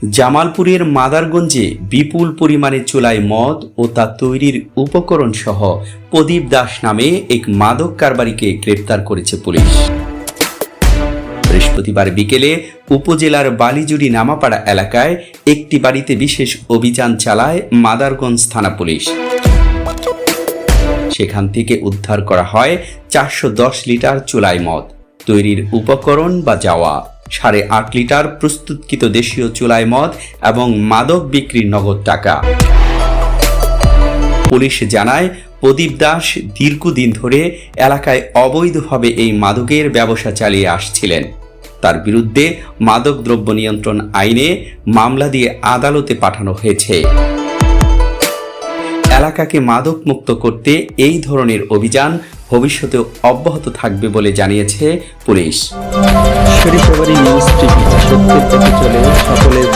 জামালপুরের মাদারগঞ্জে বিপুল পরিমাণে চুলায় মদ ও তা তৈরির উপকরণ সহ প্রদীপ দাস নামে এক মাদক কারবারিকে গ্রেপ্তার করেছে পুলিশ। বৃহস্পতিবার বিকেলে উপজেলার বালিজুড়ি নামাপাড়া এলাকায় একটি বাড়িতে বিশেষ অভিযান চালায় মাদারগঞ্জ থানা পুলিশ। সেখান থেকে উদ্ধার করা হয় 410 লিটার চুলায় মদ, তৈরির উপকরণ বা জাওয়া, 8.5 লিটার প্রস্তুতকৃত দেশীয় চুলায় মদ এবং মাদক বিক্রির নগদ টাকা। পুলিশ জানায়, প্রদীপ দাস দীর্ঘদিন ধরে এলাকায় অবৈধভাবে এই মাদকের ব্যবসা চালিয়ে আসছিলেন। তার বিরুদ্ধে মাদক দ্রব্য নিয়ন্ত্রণ আইনে মামলা দিয়ে আদালতে পাঠানো হয়েছে। এলাকাকে মাদক মুক্ত করতে এই ধরনের অভিযান ভবিষ্যতেও অব্যাহত থাকবে বলে জানিয়েছে পুলিশ। শরীফাবাড়ি নিউজ টিভি, সত্যের পথে চলে সকলের